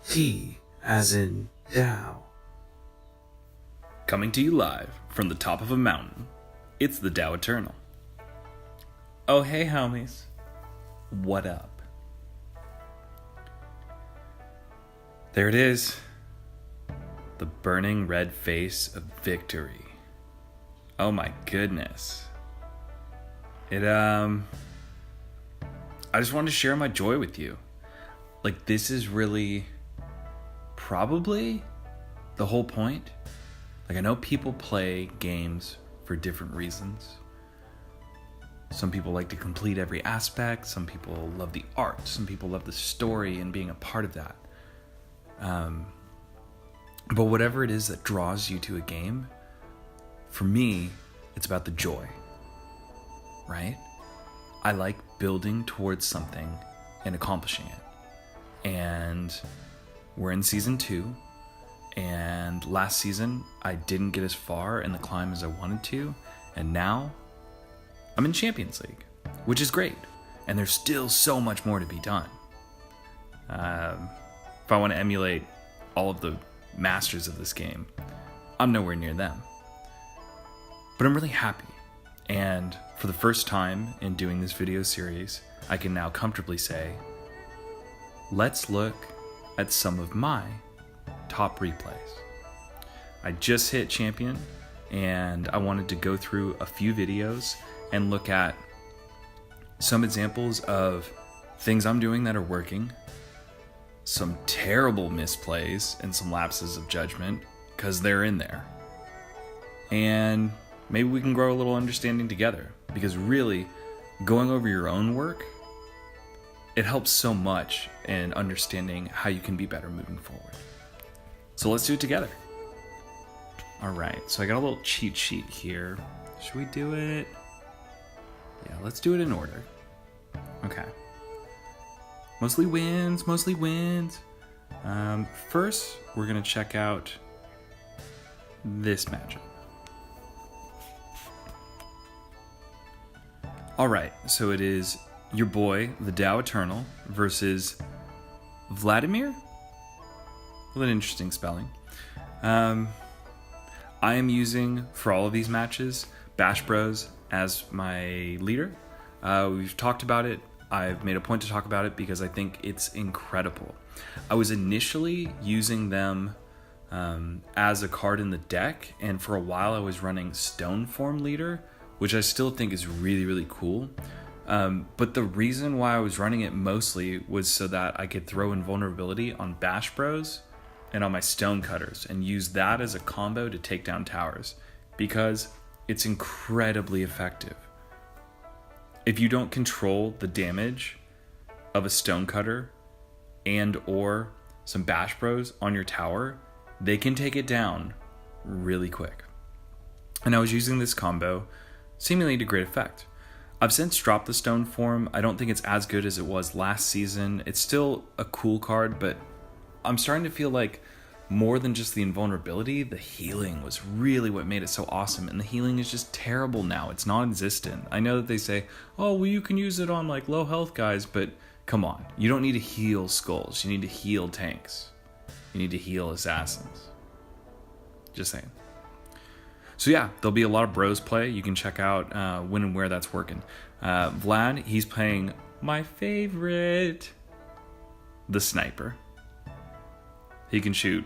T as in Tao. Coming to you live from the top of a mountain, it's the Tao Eternal. Oh hey homies, what up? There it is, the burning red face of victory. Oh my goodness. I just wanted to share my joy with you. Like, this is really probably the whole point. Like, I know people play games for different reasons. Some people like to complete every aspect. Some people love the art. Some people love the story and being a part of that. But whatever it is that draws you to a game, for me, it's about the joy, right? I like building towards something and accomplishing it. And we're in season 2. And last season, I didn't get as far in the climb as I wanted to. And now, I'm in Champions League, which is great. And there's still so much more to be done. If I want to emulate all of the masters of this game, I'm nowhere near them. But I'm really happy. And for the first time in doing this video series, I can now comfortably say, let's look at some of my top replays. I just hit champion, and I wanted to go through a few videos and look at some examples of things I'm doing that are working, some terrible misplays and some lapses of judgment, because they're in there. And maybe we can grow a little understanding together, because really, going over your own work, it helps so much in understanding how you can be better moving forward. So let's do it together. All right, so I got a little cheat sheet here. Should we do it? Yeah, let's do it in order. Okay. Mostly wins. First, we're gonna check out this matchup. All right, so it is your boy, the Tao Eternal, versus Vladimir? With an interesting spelling. I am using, for all of these matches, Bash Bros as my leader. We've talked about it. I've made a point to talk about it because I think it's incredible. I was initially using them as a card in the deck, and for a while I was running Stoneform Leader, which I still think is really, really cool. But the reason why I was running it mostly was so that I could throw invulnerability on Bash Bros and on my Stonecutters and use that as a combo to take down towers, because it's incredibly effective. If you don't control the damage of a Stonecutter and or some Bash Bros on your tower, they can take it down really quick. And I was using this combo seemingly to great effect. I've since dropped the Stone form. I don't think it's as good as it was last season. It's still a cool card, but I'm starting to feel like more than just the invulnerability, the healing was really what made it so awesome. And the healing is just terrible now. It's non-existent. I know that they say, oh, well, you can use it on like low health guys, but come on. You don't need to heal skulls. You need to heal tanks. You need to heal assassins. Just saying. So yeah, there'll be a lot of bros play. You can check out when and where that's working. Vlad, he's playing my favorite, the Sniper. He can shoot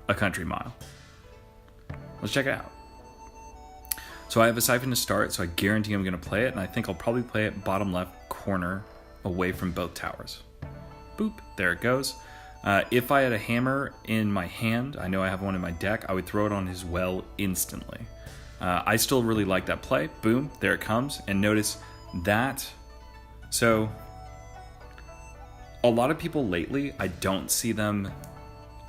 a country mile. Let's check it out. So I have a Siphon to start, so I guarantee I'm going to play it, and I think I'll probably play it bottom left corner away from both towers. Boop, there it goes. If I had a hammer in my hand, I know I have one in my deck, I would throw it on his well instantly. I still really like that play. Boom, there it comes. And notice that. So, a lot of people lately, I don't see them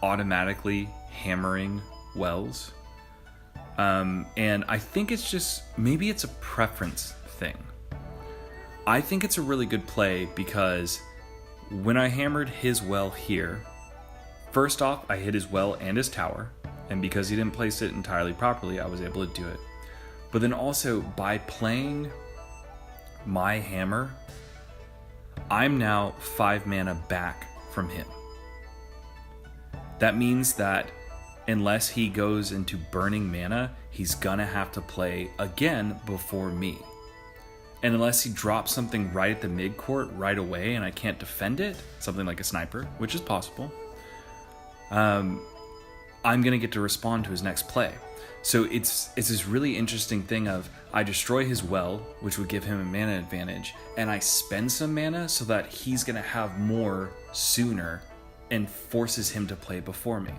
automatically hammering wells. And I think it's just, maybe it's a preference thing. I think it's a really good play because when I hammered his well here, first off, I hit his well and his tower, and because he didn't place it entirely properly, I was able to do it. But then also, by playing my hammer, I'm now 5 mana back from him. That means that unless he goes into burning mana, he's gonna have to play again before me. And unless he drops something right at the mid-court right away and I can't defend it, something like a sniper, which is possible, I'm going to get to respond to his next play. So it's this really interesting thing of I destroy his well, which would give him a mana advantage, and I spend some mana so that he's going to have more sooner and forces him to play before me.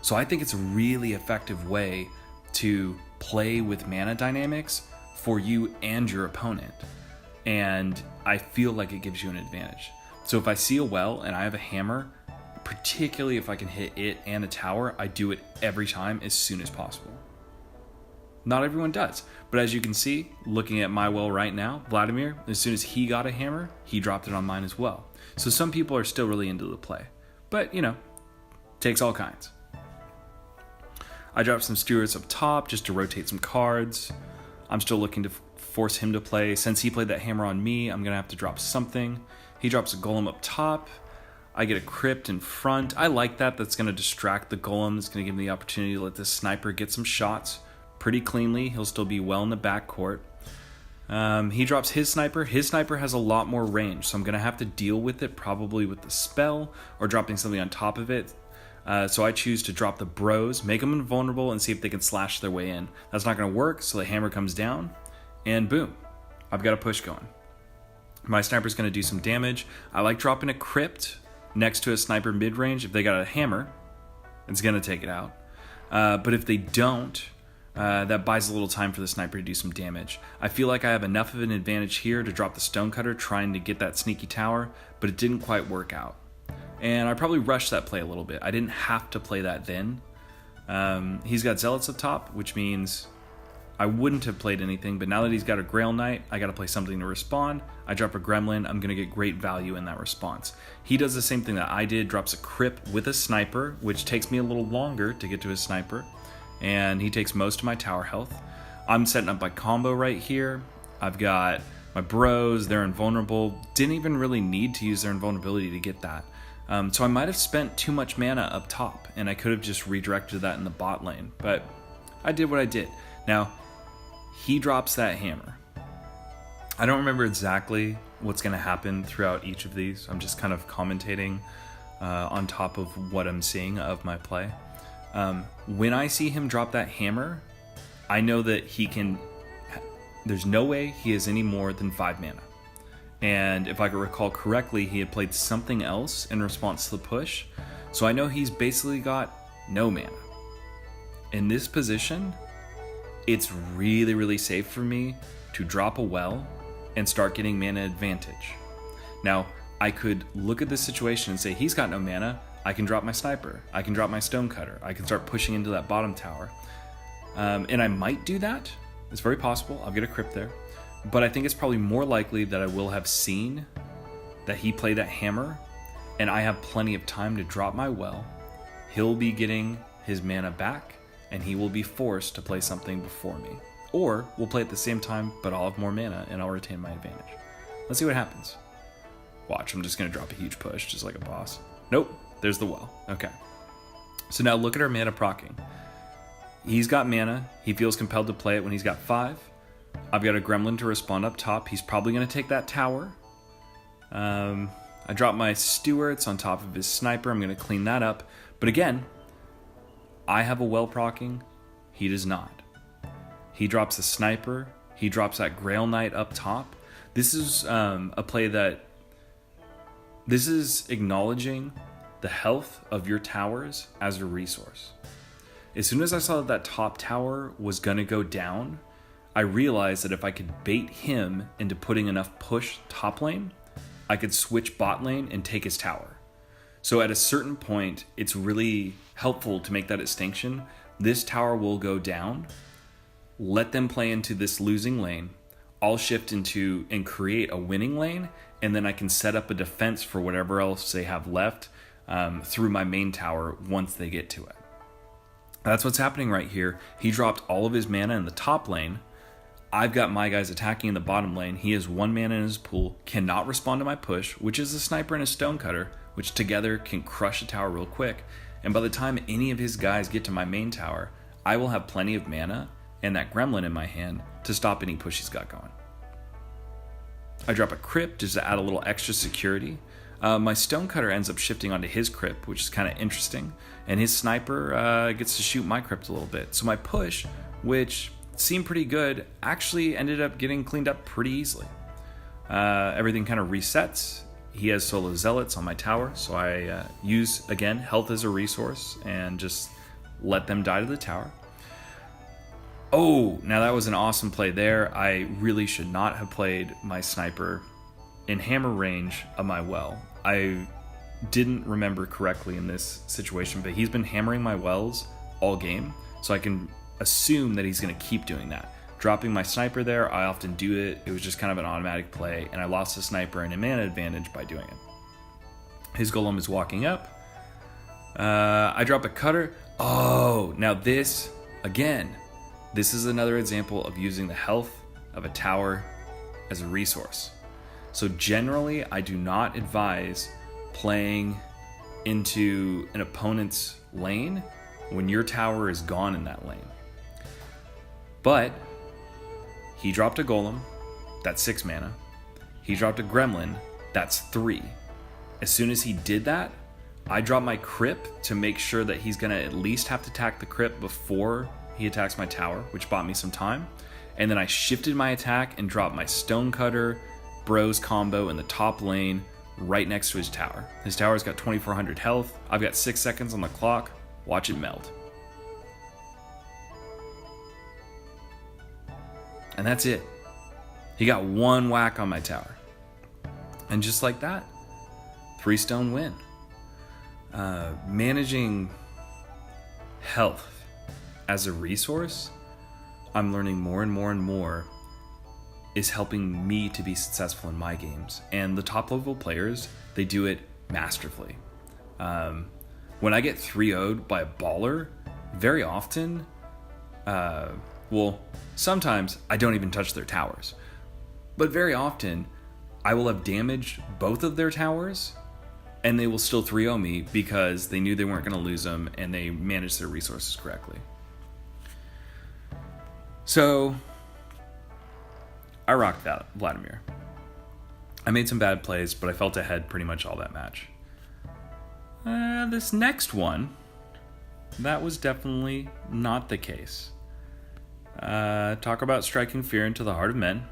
So I think it's a really effective way to play with mana dynamics for you and your opponent. And I feel like it gives you an advantage. So if I see a well and I have a hammer, particularly if I can hit it and a tower, I do it every time as soon as possible. Not everyone does, but as you can see, looking at my well right now, Vladimir, as soon as he got a hammer, he dropped it on mine as well. So some people are still really into the play, but takes all kinds. I dropped some stewards up top just to rotate some cards. I'm still looking to force him to play. Since he played that hammer on me, I'm gonna have to drop something. He drops a golem up top. I get a crypt in front. I like that. That's going to distract the golem. It's going to give me the opportunity to let this sniper get some shots pretty cleanly. He'll still be well in the backcourt. He drops his sniper. His sniper has a lot more range, so I'm going to have to deal with it probably with the spell or dropping something on top of it. So I choose to drop the bros, make them invulnerable, and see if they can slash their way in. That's not going to work, so the hammer comes down, and boom, I've got a push going. My sniper's going to do some damage. I like dropping a crypt next to a sniper mid-range. If they got a hammer, it's going to take it out. But if they don't, that buys a little time for the sniper to do some damage. I feel like I have enough of an advantage here to drop the stonecutter, trying to get that sneaky tower, but it didn't quite work out. And I probably rushed that play a little bit. I didn't have to play that then. He's got zealots up top, which means I wouldn't have played anything, but now that he's got a Grail Knight, I got to play something to respond. I drop a Gremlin, I'm going to get great value in that response. He does the same thing that I did, drops a Crypt with a Sniper, which takes me a little longer to get to his Sniper, and he takes most of my tower health. I'm setting up my combo right here. I've got my bros, they're invulnerable. Didn't even really need to use their invulnerability to get that. So I might have spent too much mana up top, and I could have just redirected that in the bot lane, but I did what I did. Now, he drops that hammer. I don't remember exactly what's going to happen throughout each of these. I'm just kind of commentating on top of what I'm seeing of my play. When I see him drop that hammer, I know that he can... There's no way he has any more than 5 mana. And if I can recall correctly, he had played something else in response to the push. So I know he's basically got no mana. In this position, it's really, really safe for me to drop a well and start getting mana advantage. Now, I could look at this situation and say, he's got no mana, I can drop my sniper, I can drop my stonecutter, I can start pushing into that bottom tower. And I might do that. It's very possible. I'll get a crypt there. But I think it's probably more likely that I will have seen that he played that hammer, and I have plenty of time to drop my well. He'll be getting his mana back, and he will be forced to play something before me. Or we'll play at the same time, but I'll have more mana, and I'll retain my advantage. Let's see what happens. Watch, I'm just going to drop a huge push, just like a boss. Nope, there's the well. Okay. So now look at our mana proccing. He's got mana. He feels compelled to play it when he's got 5. I've got a Gremlin to respond up top. He's probably going to take that tower. I drop my Stewards on top of his Sniper. I'm going to clean that up. But again, I have a well proccing. He does not. He drops a Sniper. He drops that Grail Knight up top. This is a play that... This is acknowledging the health of your towers as a resource. As soon as I saw that top tower was going to go down, I realized that if I could bait him into putting enough push top lane, I could switch bot lane and take his tower. So at a certain point, it's really helpful to make that distinction. This tower will go down, let them play into this losing lane, I'll shift into and create a winning lane, and then I can set up a defense for whatever else they have left through my main tower once they get to it. That's what's happening right here. He dropped all of his mana in the top lane. I've got my guys attacking in the bottom lane. He has 1 mana in his pool, cannot respond to my push, which is a Sniper and a Stonecutter, which together can crush a tower real quick. And by the time any of his guys get to my main tower, I will have plenty of mana and that gremlin in my hand to stop any push he's got going. I drop a crypt just to add a little extra security. My stonecutter ends up shifting onto his crypt, which is kind of interesting. And his sniper gets to shoot my crypt a little bit. So my push, which seemed pretty good, actually ended up getting cleaned up pretty easily. Everything kind of resets. He has solo zealots on my tower, so I use, again, health as a resource and just let them die to the tower. Oh, now that was an awesome play there. I really should not have played my sniper in hammer range of my well. I didn't remember correctly in this situation, but he's been hammering my wells all game, so I can assume that he's going to keep doing that. Dropping my sniper there, I often do it. It was just kind of an automatic play, and I lost the sniper and a mana advantage by doing it. His golem is walking up. I drop a cutter. Oh, now this, again, this is another example of using the health of a tower as a resource. So generally, I do not advise playing into an opponent's lane when your tower is gone in that lane. But he dropped a golem, that's 6 mana. He dropped a gremlin, that's 3. As soon as he did that, I dropped my crypt to make sure that he's gonna at least have to attack the crypt before he attacks my tower, which bought me some time. And then I shifted my attack and dropped my stonecutter bros combo in the top lane right next to his tower. His tower's got 2400 health. I've got 6 seconds on the clock. Watch it melt. And that's it. He got 1 whack on my tower. And just like that, 3-stone win. Managing health as a resource, I'm learning more and more and more, is helping me to be successful in my games. And the top level players, they do it masterfully. When I get 3-0'd by a baller, very often, sometimes I don't even touch their towers. But very often, I will have damaged both of their towers, and they will still 3-0 me because they knew they weren't going to lose them, and they managed their resources correctly. So, I rocked that Vladimir. I made some bad plays, but I felt ahead pretty much all that match. This next one, that was definitely not the case. Talk about striking fear into the heart of men.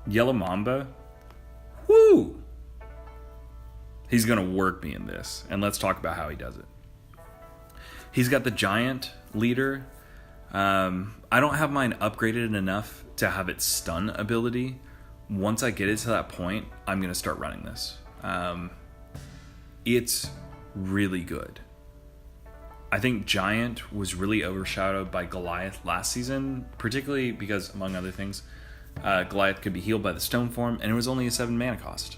Yellow Mamba. Woo! He's going to work me in this, and let's talk about how he does it. He's got the giant leader. I don't have mine upgraded enough to have its stun ability. Once I get it to that point, I'm going to start running this. It's really good. I think Giant was really overshadowed by Goliath last season, particularly because, among other things, Goliath could be healed by the stone form, and it was only a 7 mana cost.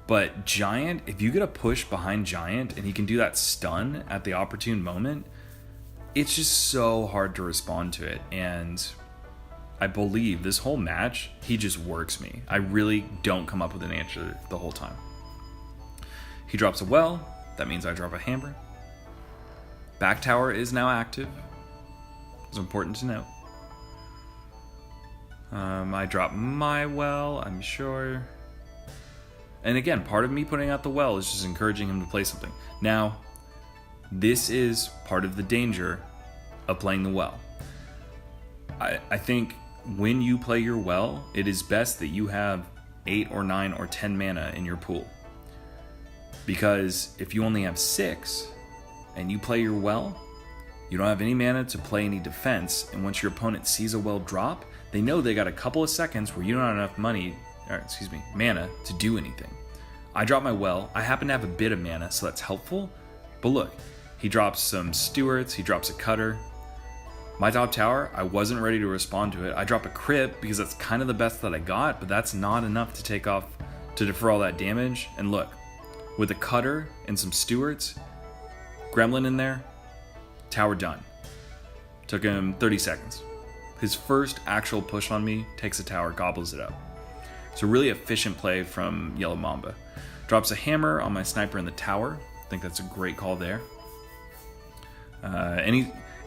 But Giant, if you get a push behind Giant and he can do that stun at the opportune moment, it's just so hard to respond to it. And I believe this whole match, he just works me. I really don't come up with an answer the whole time. He drops a well, that means I drop a hammer. Back tower is now active. It's important to note. I drop my well, I'm sure. And again, part of me putting out the well is just encouraging him to play something. Now, this is part of the danger of playing the well. I think when you play your well, it is best that you have 8 or 9 or 10 mana in your pool. Because if you only have 6 and you play your well, you don't have any mana to play any defense, and once your opponent sees a well drop, they know they got a couple of seconds where you don't have enough mana to do anything. I drop my well. I happen to have a bit of mana, so that's helpful. But look, he drops some Stewarts, he drops a Cutter. My top tower, I wasn't ready to respond to it. I drop a Crypt because that's kind of the best that I got, but that's not enough to take off, to defer all that damage. And look, with a Cutter and some Stewarts, Gremlin in there, tower done. Took him 30 seconds. His first actual push on me takes a tower, gobbles it up. So really efficient play from Yellow Mamba. Drops a hammer on my sniper in the tower. I think that's a great call there.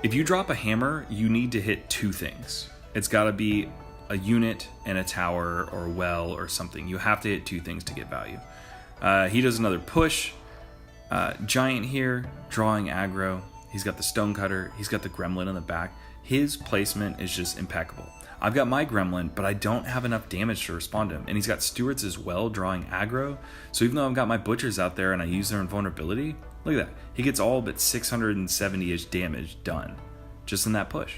If you drop a hammer, you need to hit two things. It's got to be a unit and a tower or a well or something. You have to hit two things to get value. He does another push. Giant here, drawing aggro. He's got the stonecutter. He's got the gremlin in the back. His placement is just impeccable. I've got my gremlin, but I don't have enough damage to respond to him. And he's got stewards as well, drawing aggro. So even though I've got my butchers out there and I use their invulnerability, look at that. He gets all but 670-ish damage done just in that push.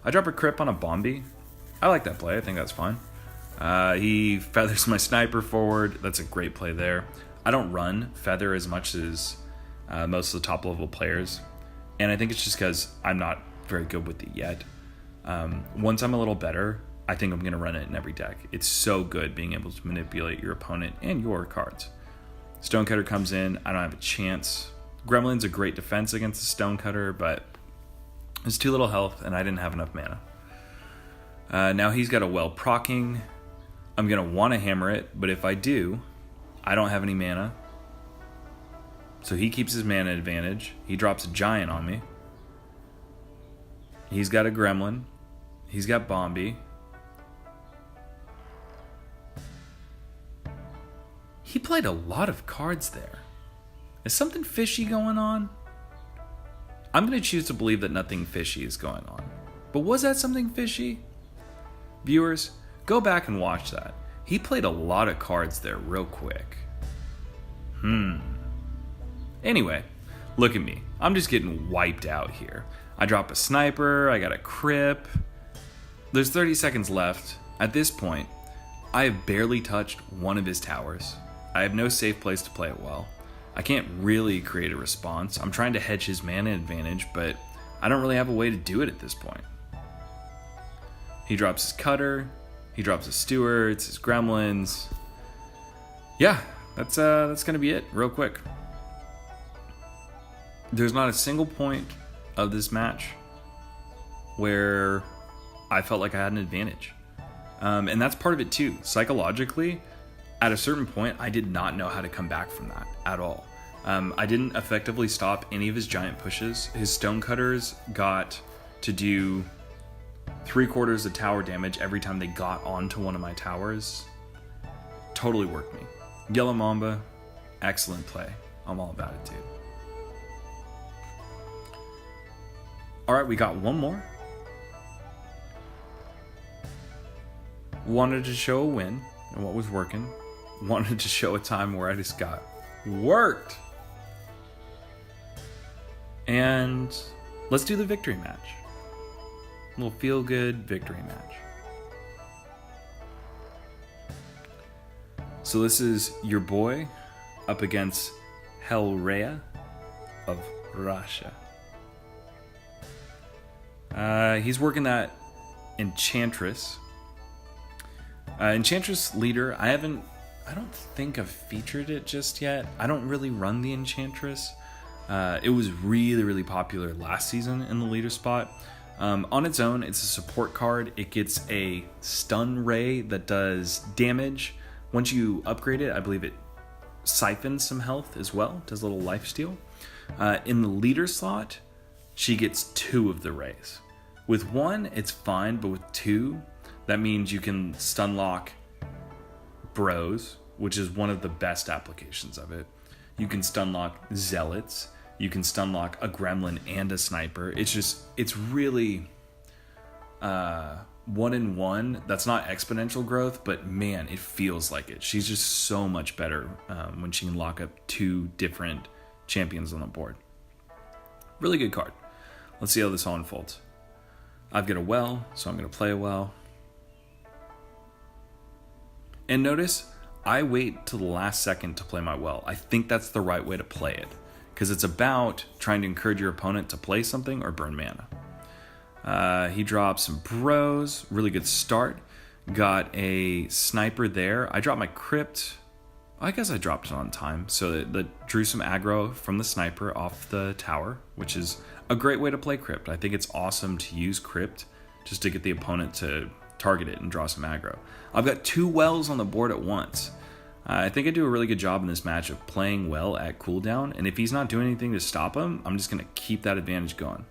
I drop a crip on a Bombi. I like that play. I think that's fine. He feathers my sniper forward. That's a great play there. I don't run feather as much as most of the top level players. And I think it's just because I'm not very good with it yet. Once I'm a little better, I think I'm going to run it in every deck. It's so good being able to manipulate your opponent and your cards. Stonecutter comes in. I don't have a chance. Gremlin's a great defense against the Stonecutter, but it's too little health, and I didn't have enough mana. Now he's got a well proccing. I'm going to want to hammer it, but if I do, I don't have any mana. So he keeps his mana advantage. He drops a giant on me. He's got a gremlin. He's got Bombi. He played a lot of cards there. Is something fishy going on? I'm going to choose to believe that nothing fishy is going on. But was that something fishy? Viewers, go back and watch that. He played a lot of cards there real quick. Anyway, look at me. I'm just getting wiped out here. I drop a sniper. I got a crip. There's 30 seconds left. At this point, I have barely touched one of his towers. I have no safe place to play it well. I can't really create a response. I'm trying to hedge his mana advantage, but I don't really have a way to do it at this point. He drops his cutter. He drops his stewards, his gremlins. Yeah, that's gonna be it real quick. There's not a single point of this match where I felt like I had an advantage. And that's part of it too. Psychologically, at a certain point, I did not know how to come back from that at all. I didn't effectively stop any of his giant pushes. His stonecutters got to do 3/4 of tower damage every time they got onto one of my towers. Totally worked me. Yellow Mamba, excellent play. I'm all about it too. Alright, we got one more. Wanted to show a win and what was working. Wanted to show a time where I just got worked. And let's do the victory match. A little feel-good victory match. So this is your boy up against Helrea of Russia. He's working that Enchantress. Enchantress leader, I don't think I've featured it just yet. I don't really run the Enchantress. It was really, really popular last season in the leader spot. On its own, it's a support card. It gets a stun ray that does damage. Once you upgrade it, I believe it siphons some health as well, does a little lifesteal. In the leader slot, she gets 2 of the rays. With 1, it's fine, but with 2, that means you can stun lock bros, which is one of the best applications of it. You can stun lock zealots. You can stun lock a gremlin and a sniper. It's really 1-in-1. That's not exponential growth, but man, it feels like it. She's just so much better when she can lock up 2 different champions on the board. Really good card. Let's see how this all unfolds. I've got a well, so I'm going to play a well. And notice, I wait till the last second to play my well. I think that's the right way to play it, because it's about trying to encourage your opponent to play something or burn mana. He drops some bros, really good start. Got a sniper there. I dropped my crypt. I guess I dropped it on time, so that drew some aggro from the sniper off the tower, which is a great way to play crypt. I think it's awesome to use crypt just to get the opponent to target it and draw some aggro. I've got 2 wells on the board at once. I think I do a really good job in this match of playing well at cooldown, and if he's not doing anything to stop him, I'm just going to keep that advantage going.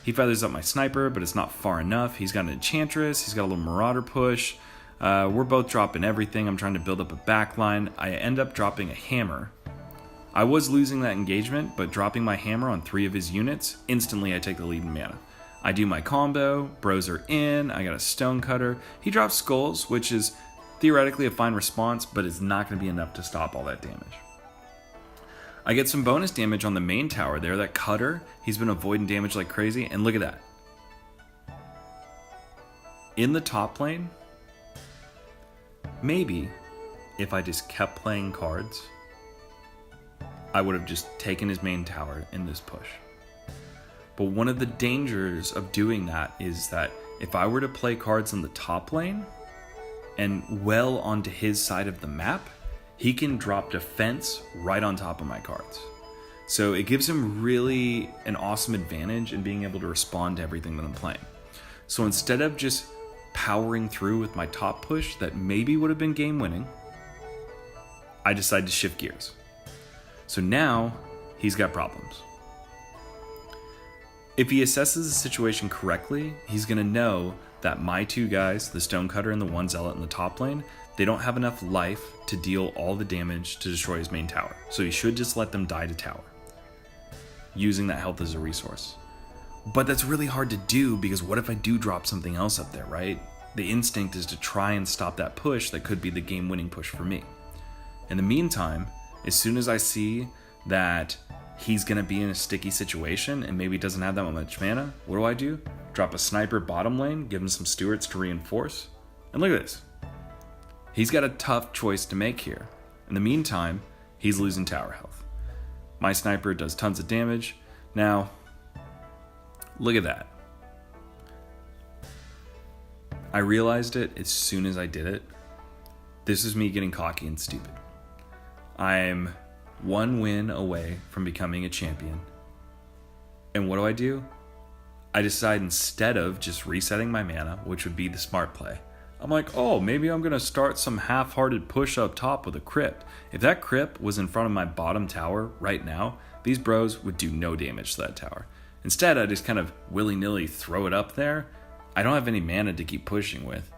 He feathers up my sniper, but it's not far enough. He's got an enchantress, he's got a little marauder push. We're both dropping everything. I'm trying to build up a backline. I end up dropping a hammer. I was losing that engagement, but dropping my hammer on 3 of his units, instantly I take the lead in mana. I do my combo, bros are in, I got a stonecutter. He drops skulls, which is theoretically a fine response, but it's not going to be enough to stop all that damage. I get some bonus damage on the main tower there. That cutter, he's been avoiding damage like crazy, and look at that. In the top lane, maybe if I just kept playing cards, I would have just taken his main tower in this push. But one of the dangers of doing that is that if I were to play cards in the top lane and well onto his side of the map, he can drop defense right on top of my cards. So it gives him really an awesome advantage in being able to respond to everything that I'm playing. So instead of just powering through with my top push that maybe would have been game winning, I decided to shift gears. So now he's got problems. If he assesses the situation correctly, he's going to know that my 2 guys, the stonecutter and the 1 zealot in the top lane, they don't have enough life to deal all the damage to destroy his main tower. So he should just let them die to tower, using that health as a resource. But that's really hard to do, because what if I do drop something else up there, right? The instinct is to try and stop that push that could be the game-winning push for me. In the meantime, as soon as I see that he's going to be in a sticky situation and maybe doesn't have that much mana, what do? Drop a sniper bottom lane, give him some stewards to reinforce. And look at this. He's got a tough choice to make here. In the meantime, he's losing tower health. My sniper does tons of damage. Now, look at that. I realized it as soon as I did it. This is me getting cocky and stupid. I'm 1 win away from becoming a champion. And what do? I decide, instead of just resetting my mana, which would be the smart play, I'm like, oh, maybe I'm going to start some half-hearted push up top with a crypt. If that crypt was in front of my bottom tower right now, these bros would do no damage to that tower. Instead, I just kind of willy-nilly throw it up there. I don't have any mana to keep pushing with.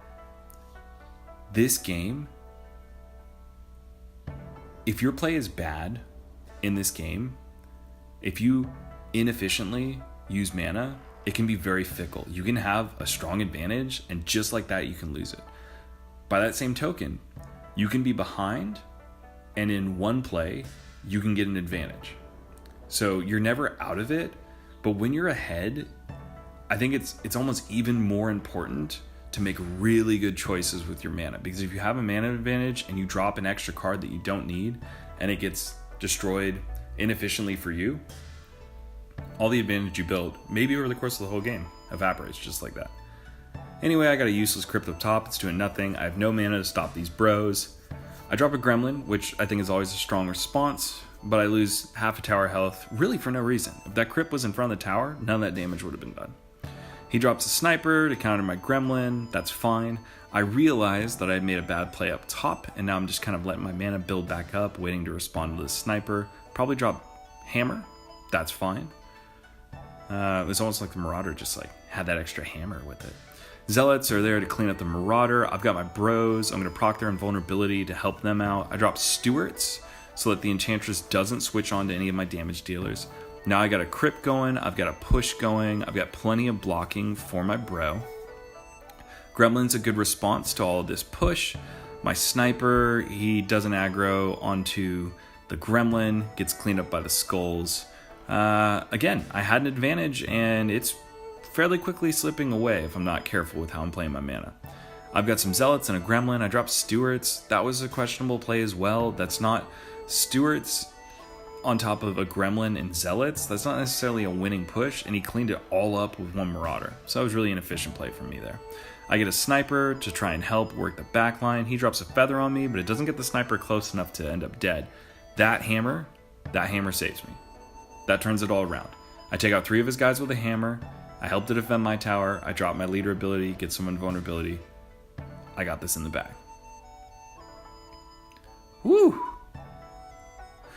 This game, if your play is bad in this game, if you inefficiently use mana, it can be very fickle. You can have a strong advantage, and just like that, you can lose it. By that same token, you can be behind, and in one play, you can get an advantage. So you're never out of it, but when you're ahead, I think it's almost even more important to make really good choices with your mana. Because if you have a mana advantage and you drop an extra card that you don't need, and it gets destroyed inefficiently for you, all the advantage you built, maybe over the course of the whole game, evaporates just like that. Anyway, I got a useless crypt up top. It's doing nothing. I have no mana to stop these bros. I drop a gremlin, which I think is always a strong response, but I lose half a tower health, really for no reason. If that crypt was in front of the tower, none of that damage would have been done. He drops a sniper to counter my gremlin. That's fine. I realized that I made a bad play up top, and now I'm just kind of letting my mana build back up, waiting to respond to the sniper. Probably drop hammer. That's fine. It was almost like the Marauder just like had that extra hammer with it. Zealots are there to clean up the Marauder. I've got my bros. I'm going to proc their invulnerability to help them out. I drop stewards so that the Enchantress doesn't switch on to any of my damage dealers. Now I got a crypt going. I've got a push going. I've got plenty of blocking for my bro. Gremlin's a good response to all of this push. My sniper, he doesn't aggro onto the gremlin, gets cleaned up by the skulls. Again, I had an advantage, and it's fairly quickly slipping away if I'm not careful with how I'm playing my mana. I've got some zealots and a gremlin. I dropped stewards. That was a questionable play as well. That's not stewards on top of a gremlin and zealots. That's not necessarily a winning push, and he cleaned it all up with one marauder. So that was really an efficient play for me there. I get a sniper to try and help work the backline. He drops a feather on me, but it doesn't get the sniper close enough to end up dead. That hammer saves me. That turns it all around. I take out 3 of his guys with a hammer. I help to defend my tower. I drop my leader ability, get some invulnerability. I got this in the bag. Woo!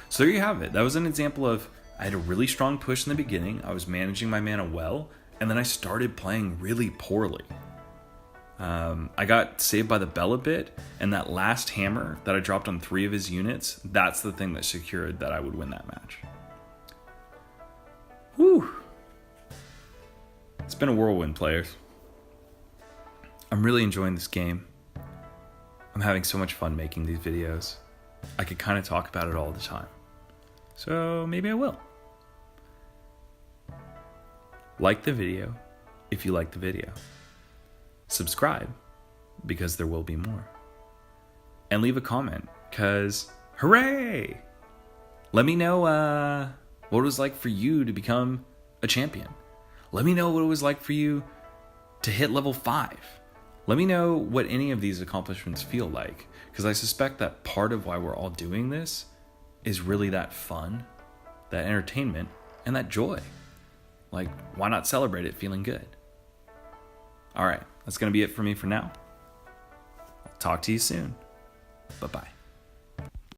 So there you have it. That was an example of I had a really strong push in the beginning. I was managing my mana well, and then I started playing really poorly. I got saved by the bell a bit, and that last hammer that I dropped on 3 of his units, that's the thing that secured that I would win that match. Whew. It's been a whirlwind, players. I'm really enjoying this game. I'm having so much fun making these videos. I could kind of talk about it all the time. So maybe I will. Like the video if you like the video. Subscribe because there will be more. And leave a comment because hooray! Let me know what it was like for you to become a champion. Let me know what it was like for you to hit level 5. Let me know what any of these accomplishments feel like, because I suspect that part of why we're all doing this is really that fun, that entertainment, and that joy. Like, why not celebrate it feeling good? All right, that's going to be it for me for now. I'll talk to you soon. Bye-bye.